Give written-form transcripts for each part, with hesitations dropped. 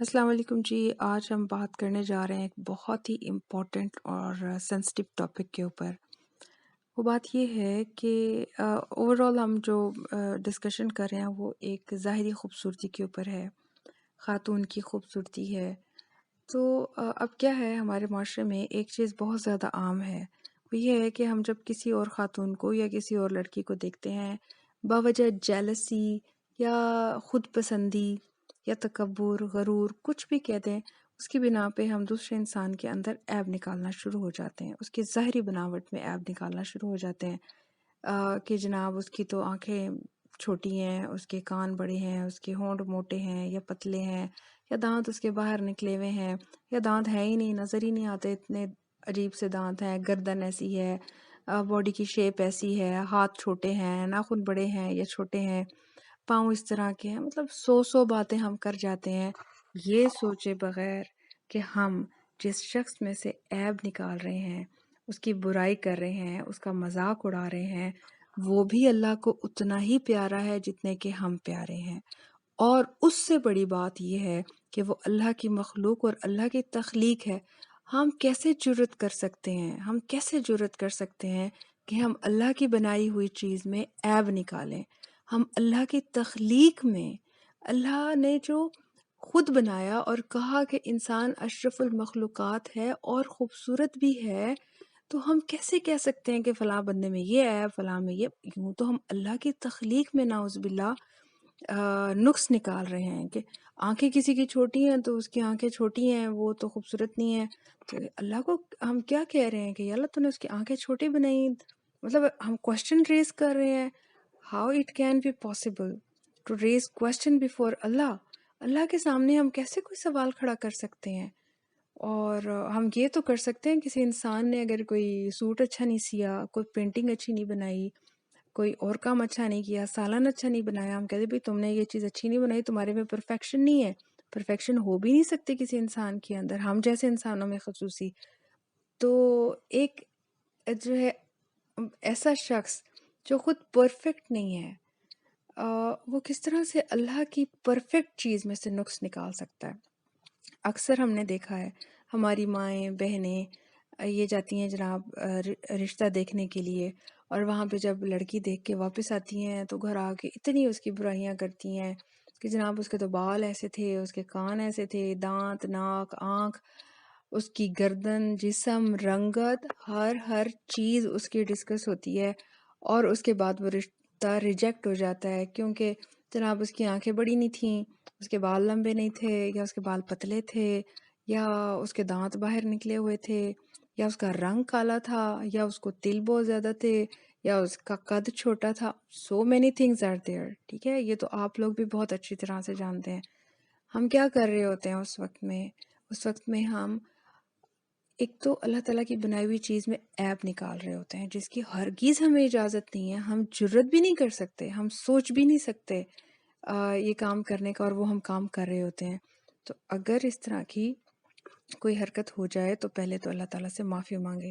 السلام علیکم جی، آج ہم بات کرنے جا رہے ہیں ایک بہت ہی امپورٹنٹ اور سینسٹیو ٹاپک کے اوپر۔ وہ بات یہ ہے کہ اوور آل ہم جو ڈسکشن کر رہے ہیں وہ ایک ظاہری خوبصورتی کے اوپر ہے، خاتون کی خوبصورتی ہے۔ تو اب کیا ہے، ہمارے معاشرے میں ایک چیز بہت زیادہ عام ہے، وہ یہ ہے کہ ہم جب کسی اور خاتون کو یا کسی اور لڑکی کو دیکھتے ہیں، باوجہ جیلسی یا خود پسندی یا تکبر، غرور، کچھ بھی کہہ دیں، اس کی بنا پہ ہم دوسرے انسان کے اندر عیب نکالنا شروع ہو جاتے ہیں، اس کی ظاہری بناوٹ میں عیب نکالنا شروع ہو جاتے ہیں کہ جناب اس کی تو آنکھیں چھوٹی ہیں، اس کے کان بڑے ہیں، اس کے ہونٹ موٹے ہیں یا پتلے ہیں، یا دانت اس کے باہر نکلے ہوئے ہیں، یا دانت ہے ہی نہیں، نظر ہی نہیں آتے، اتنے عجیب سے دانت ہیں، گردن ایسی ہے، باڈی کی شیپ ایسی ہے، ہاتھ چھوٹے ہیں، ناخن بڑے ہیں یا چھوٹے ہیں، پاؤں اس طرح کے ہیں۔ مطلب سو باتیں ہم کر جاتے ہیں یہ سوچے بغیر کہ ہم جس شخص میں سے عیب نکال رہے ہیں، اس کی برائی کر رہے ہیں، اس کا مذاق اڑا رہے ہیں، وہ بھی اللہ کو اتنا ہی پیارا ہے جتنے کہ ہم پیارے ہیں۔ اور اس سے بڑی بات یہ ہے کہ وہ اللہ کی مخلوق اور اللہ کی تخلیق ہے۔ ہم کیسے جرأت کر سکتے ہیں، ہم کیسے جرأت کر سکتے ہیں کہ ہم اللہ کی بنائی ہوئی چیز میں عیب نکالیں؟ ہم اللہ کی تخلیق میں، اللہ نے جو خود بنایا اور کہا کہ انسان اشرف المخلوقات ہے اور خوبصورت بھی ہے، تو ہم کیسے کہہ سکتے ہیں کہ فلاں بندے میں یہ عیب، فلاں میں یہ؟ یوں تو ہم اللہ کی تخلیق میں نعوذ باللہ نقص نکال رہے ہیں کہ آنکھیں کسی کی چھوٹی ہیں تو اس کی آنکھیں چھوٹی ہیں، وہ تو خوبصورت نہیں ہے۔ تو اللہ کو ہم کیا کہہ رہے ہیں کہ یا اللہ تو نے اس کی آنکھیں چھوٹی بنائی؟ مطلب ہم کوشچن ریز کر رہے ہیں۔ How it can be possible to raise question before اللہ؟ اللہ کے سامنے ہم کیسے کوئی سوال کھڑا کر سکتے ہیں؟ اور ہم یہ تو کر سکتے ہیں، کسی انسان نے اگر کوئی سوٹ اچھا نہیں سیا، کوئی پینٹنگ اچھی نہیں بنائی، کوئی اور کام اچھا نہیں کیا، سالن اچھا نہیں بنایا، ہم کہتے بھئی تم نے یہ چیز اچھی نہیں بنائی، تمہارے میں پرفیکشن نہیں ہے۔ پرفیکشن ہو بھی نہیں سکتی کسی انسان کے اندر، ہم جیسے انسانوں میں خصوصی۔ تو ایک جو ہے ایسا شخص جو خود پرفیکٹ نہیں ہے، وہ کس طرح سے اللہ کی پرفیکٹ چیز میں سے نقص نکال سکتا ہے؟ اکثر ہم نے دیکھا ہے ہماری مائیں بہنیں یہ جاتی ہیں جناب رشتہ دیکھنے کے لیے، اور وہاں پہ جب لڑکی دیکھ کے واپس آتی ہیں تو گھر آ کے اتنی اس کی برائیاں کرتی ہیں کہ جناب اس کے تو بال ایسے تھے، اس کے کان ایسے تھے، دانت، ناک، آنکھ، اس کی گردن، جسم، رنگت، ہر چیز اس کی ڈسکس ہوتی ہے، اور اس کے بعد وہ رشتہ ریجیکٹ ہو جاتا ہے کیونکہ جناب اس کی آنکھیں بڑی نہیں تھیں، اس کے بال لمبے نہیں تھے، یا اس کے بال پتلے تھے، یا اس کے دانت باہر نکلے ہوئے تھے، یا اس کا رنگ کالا تھا، یا اس کو تل بہت زیادہ تھے، یا اس کا قد چھوٹا تھا۔ So many things are there, ٹھیک ہے، یہ تو آپ لوگ بھی بہت اچھی طرح سے جانتے ہیں۔ ہم کیا کر رہے ہوتے ہیں اس وقت میں ہم ایک تو اللہ تعالیٰ کی بنائی ہوئی چیز میں عیب نکال رہے ہوتے ہیں جس کی ہرگز ہمیں اجازت نہیں ہے، ہم جرت بھی نہیں کر سکتے، ہم سوچ بھی نہیں سکتے یہ کام کرنے کا، اور وہ ہم کام کر رہے ہوتے ہیں۔ تو اگر اس طرح کی کوئی حرکت ہو جائے تو پہلے تو اللہ تعالیٰ سے معافی مانگے،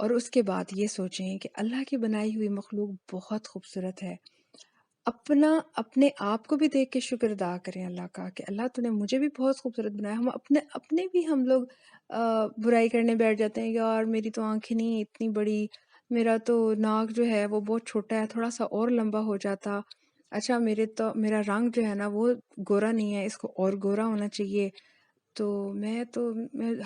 اور اس کے بعد یہ سوچیں کہ اللہ کی بنائی ہوئی مخلوق بہت خوبصورت ہے۔ اپنے آپ کو بھی دیکھ کے شکر ادا کریں اللہ کا کہ اللہ تو نے مجھے بھی بہت خوبصورت بنایا۔ ہم اپنے بھی ہم لوگ برائی کرنے بیٹھ جاتے ہیں، یار میری تو آنکھیں نہیں اتنی بڑی، میرا تو ناک جو ہے وہ بہت چھوٹا ہے، تھوڑا سا اور لمبا ہو جاتا، اچھا میرا رنگ جو ہے نا وہ گورا نہیں ہے، اس کو اور گورا ہونا چاہیے، تو میں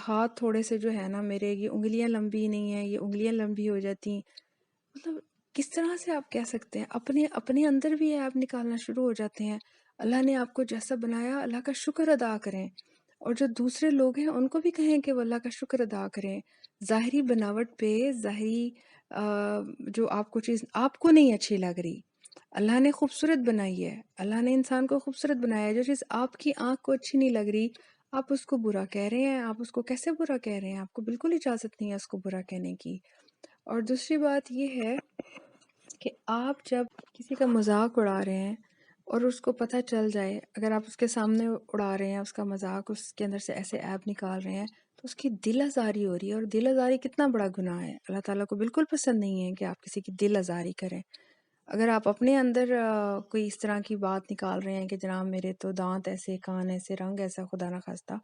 ہاتھ تھوڑے سے جو ہے نا میرے، یہ انگلیاں لمبی نہیں ہیں، یہ انگلیاں لمبی ہو جاتی۔ مطلب کس طرح سے آپ کہہ سکتے ہیں؟ اپنے اندر بھی آپ نکالنا شروع ہو جاتے ہیں۔ اللہ نے آپ کو جیسا بنایا اللہ کا شکر ادا کریں، اور جو دوسرے لوگ ہیں ان کو بھی کہیں کہ وہ اللہ کا شکر ادا کریں۔ ظاہری بناوٹ پہ، ظاہری جو آپ کو چیز آپ کو نہیں اچھی لگ رہی، اللہ نے خوبصورت بنائی ہے، اللہ نے انسان کو خوبصورت بنایا ہے، جو چیز آپ کی آنکھ کو اچھی نہیں لگ رہی آپ اس کو برا کہہ رہے ہیں۔ آپ اس کو کیسے برا کہہ رہے ہیں؟ آپ کو بالکل اجازت نہیں ہے اس کو برا کہنے کی۔ اور دوسری بات یہ ہے کہ آپ جب کسی کا مذاق اڑا رہے ہیں اور اس کو پتہ چل جائے، اگر آپ اس کے سامنے اڑا رہے ہیں اس کا مذاق، اس کے اندر سے ایسے عیب نکال رہے ہیں، تو اس کی دل آزاری ہو رہی ہے، اور دل آزاری کتنا بڑا گناہ ہے، اللہ تعالیٰ کو بالکل پسند نہیں ہے کہ آپ کسی کی دل آزاری کریں۔ اگر آپ اپنے اندر کوئی اس طرح کی بات نکال رہے ہیں کہ جناب میرے تو دانت ایسے، کان ایسے، رنگ ایسا، خدا نخواستہ،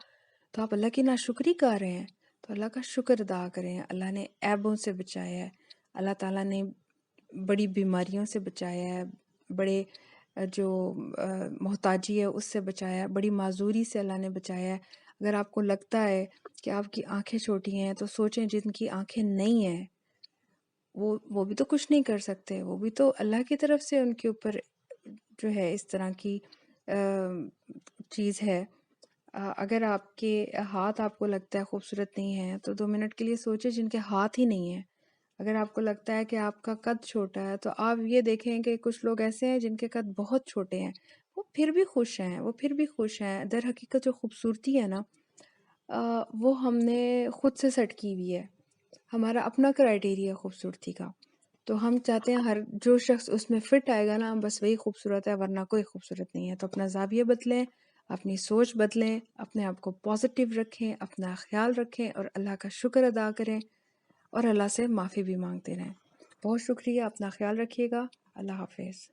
تو آپ اللہ کی ناشکری کر رہے ہیں. تو اللہ کا شکر ادا کریں. اللہ نے عیبوں سے بچایا ہے، اللہ تعالیٰ نے بڑی بیماریوں سے بچایا ہے، بڑے جو محتاجی ہے اس سے بچایا ہے، بڑی معذوری سے اللہ نے بچایا ہے. اگر آپ کو لگتا ہے کہ آپ کی آنکھیں چھوٹی ہیں تو سوچیں جن کی آنکھیں نہیں ہیں وہ بھی تو کچھ نہیں کر سکتے، وہ بھی تو اللہ کی طرف سے ان کے اوپر جو ہے اس طرح کی چیز ہے. اگر آپ کے ہاتھ آپ کو لگتا ہے خوبصورت نہیں ہے تو 2 منٹ کے لیے سوچیں جن کے ہاتھ ہی نہیں ہیں. اگر آپ کو لگتا ہے کہ آپ کا قد چھوٹا ہے تو آپ یہ دیکھیں کہ کچھ لوگ ایسے ہیں جن کے قد بہت چھوٹے ہیں، وہ پھر بھی خوش ہیں، وہ پھر بھی خوش ہیں. در حقیقت جو خوبصورتی ہے نا وہ ہم نے خود سے سیٹ کی ہوئی ہے، ہمارا اپنا کرائیٹیریا خوبصورتی کا. تو ہم چاہتے ہیں ہر جو شخص اس میں فٹ آئے گا نا بس وہی خوبصورت ہے، ورنہ کوئی خوبصورت نہیں ہے. تو اپنا زاویہ بدلیں، اپنی سوچ بدلیں، اپنے آپ کو پازیٹیو رکھیں، اپنا خیال رکھیں اور اللہ کا شکر ادا کریں اور اللہ سے معافی بھی مانگتے رہیں. بہت شکریہ، اپنا خیال رکھیے گا. اللہ حافظ.